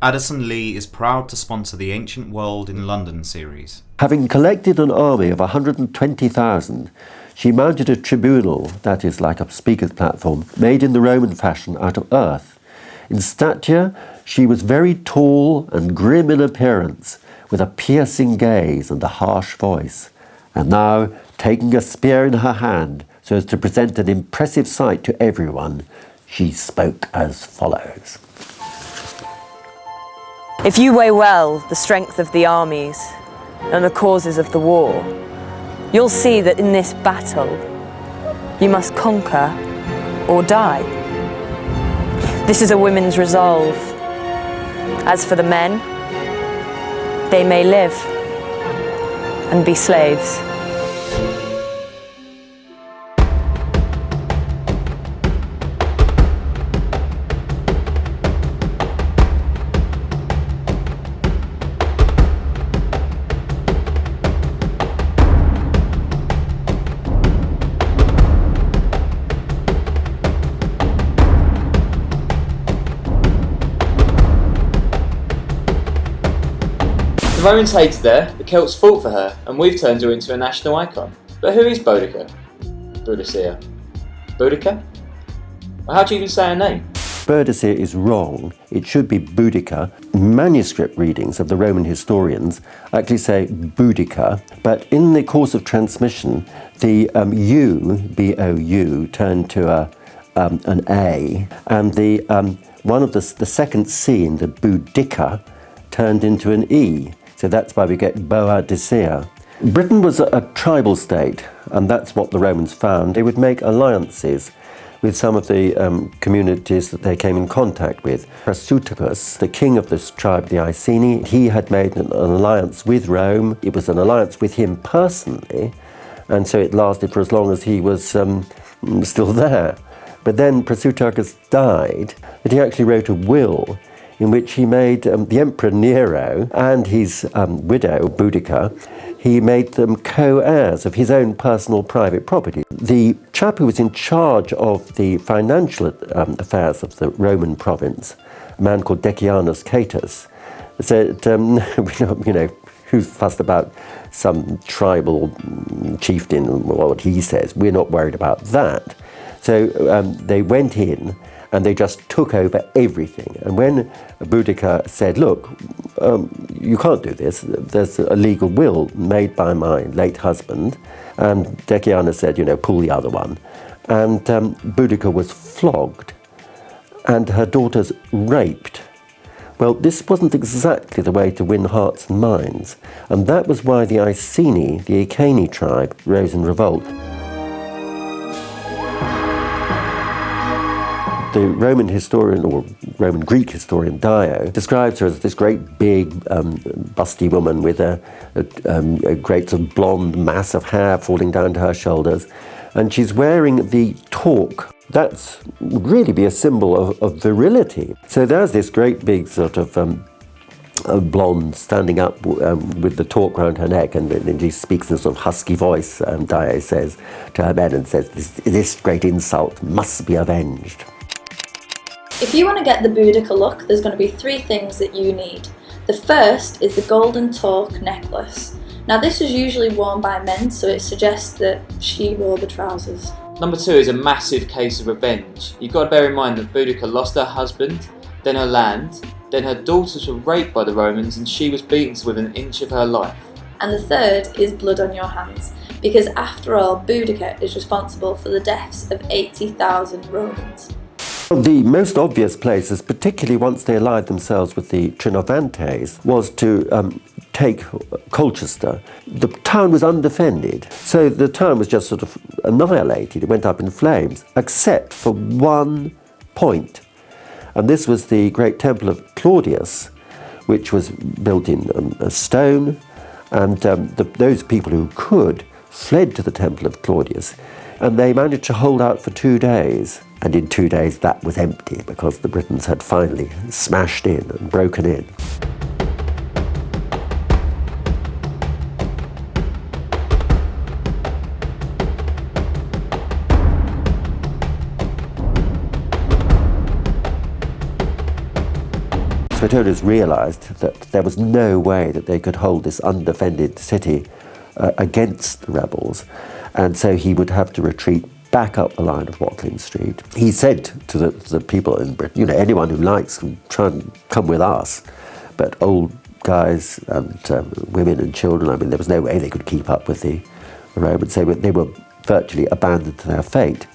Addison Lee is proud to sponsor the Ancient World in London series. Having collected an army of 120,000, she mounted a tribunal, that is like a speaker's platform, made in the Roman fashion out of earth. In stature, she was very tall and grim in appearance, with a piercing gaze and a harsh voice. And now, taking a spear in her hand, so as to present an impressive sight to everyone, she spoke as follows. If you weigh well the strength of the armies and the causes of the war, you'll see that in this battle, you must conquer or die. This is a woman's resolve. As for the men, they may live and be slaves. The Romans hated her, the Celts fought for her, and we've turned her into a national icon. But who is Boudicca? Boudicca? Boudicca? Well, how do you even say her name? Boudicca is wrong. It should be Boudicca. Manuscript readings of the Roman historians actually say Boudicca, but in the course of transmission, the U, B-O-U, turned to an A, and the one of the second scene, the Boudicca, turned into an E. So that's why we get Boadicea. Britain was a tribal state, and that's what the Romans found. They would make alliances with some of the communities that they came in contact with. Prasutagus, the king of this tribe, the Iceni, he had made an alliance with Rome. It was an alliance with him personally, and so it lasted for as long as he was still there. But then Prasutagus died, but he actually wrote a will in which he made the Emperor Nero and his widow, Boudicca, he made them co-heirs of his own personal private property. The chap who was in charge of the financial affairs of the Roman province, a man called Decianus Catus, said, who's fussed about some tribal chieftain, what he says, we're not worried about that. So they went in and they just took over everything. And when Boudicca said, look, you can't do this, there's a legal will made by my late husband, and Decianus said, pull the other one. And Boudicca was flogged, and her daughters raped. Well, this wasn't exactly the way to win hearts and minds, and that was why the Iceni, the Iceni tribe, rose in revolt. The Roman historian, or Roman Greek historian, Dio, describes her as this great big busty woman with a great sort of blonde mass of hair falling down to her shoulders, and she's wearing the torque. That would really be a symbol of virility. So there's this great big sort of blonde standing up with the torque around her neck, and she speaks in a sort of husky voice, Dio says to her men, and says, this great insult must be avenged. If you want to get the Boudicca look, there's going to be 3 things that you need. The first is the golden torque necklace. Now this is usually worn by men, so it suggests that she wore the trousers. Number 2 is a massive case of revenge. You've got to bear in mind that Boudicca lost her husband, then her land, then her daughters were raped by the Romans, and she was beaten to within an inch of her life. And the third is blood on your hands, because after all, Boudicca is responsible for the deaths of 80,000 Romans. The most obvious places, particularly once they allied themselves with the Trinovantes, was to take Colchester. The town was undefended, so the town was just sort of annihilated. It went up in flames, except for one point. And this was the great temple of Claudius, which was built in stone, and those people who could fled to the temple of Claudius, and they managed to hold out for 2 days. And in 2 days that was empty because the Britons had finally smashed in and broken in. Suetonius realised that there was no way that they could hold this undefended city against the rebels, and so he would have to retreat back up the line of Watling Street. He said to the people in Britain, you know, anyone who likes can try and come with us, but old guys and women and children, I mean, there was no way they could keep up with the Romans. They were virtually abandoned to their fate.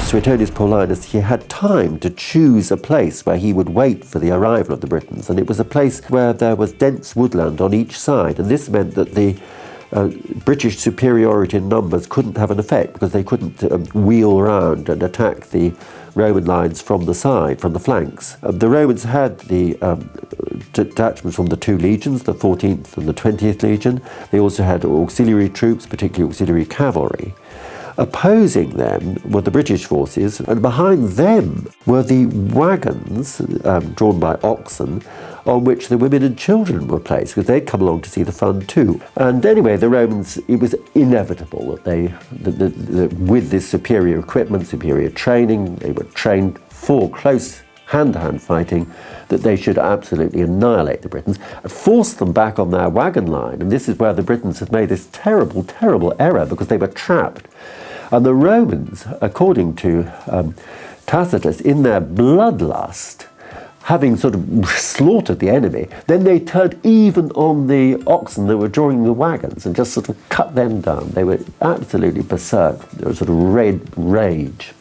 Suetonius Paulinus, he had time to choose a place where he would wait for the arrival of the Britons, and it was a place where there was dense woodland on each side, and this meant that the British superiority in numbers couldn't have an effect because they couldn't wheel around and attack the Roman lines from the side, from the flanks. The Romans had the detachments from the two legions, the 14th and the 20th Legion. They also had auxiliary troops, particularly auxiliary cavalry. Opposing them were the British forces, and behind them were the wagons drawn by oxen on which the women and children were placed, because they'd come along to see the fun too. And anyway, the Romans, it was inevitable that they, with this superior equipment, superior training, they were trained for close hand-to-hand fighting, that they should absolutely annihilate the Britons, force them back on their wagon line. And this is where the Britons had made this terrible, terrible error, because they were trapped. And the Romans, according to Tacitus, in their bloodlust, having sort of slaughtered the enemy, then they turned even on the oxen that were drawing the wagons and just sort of cut them down. They were absolutely berserk. There was sort of red rage.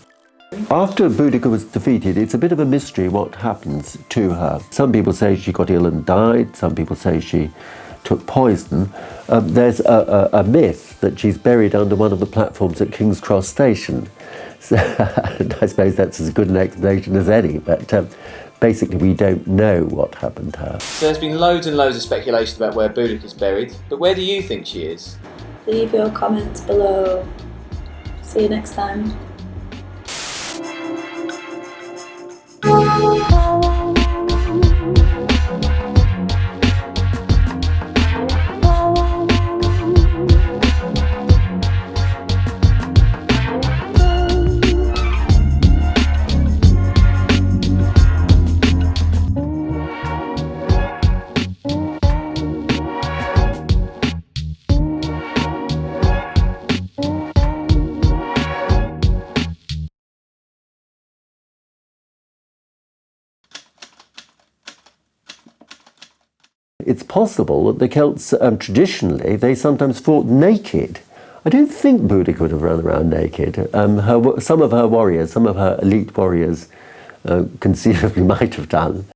After Boudicca was defeated, it's a bit of a mystery what happens to her. Some people say she got ill and died. Some people say she took poison. There's a myth that she's buried under one of the platforms at King's Cross Station. So, I suppose that's as good an explanation as any, but basically we don't know what happened to her. So there's been loads and loads of speculation about where Boudicca's buried, but where do you think she is? Leave your comments below. See you next time. It's possible that the Celts, traditionally, they sometimes fought naked. I don't think Boudicca would have run around naked. Some of her warriors, some of her elite warriors, conceivably might have done.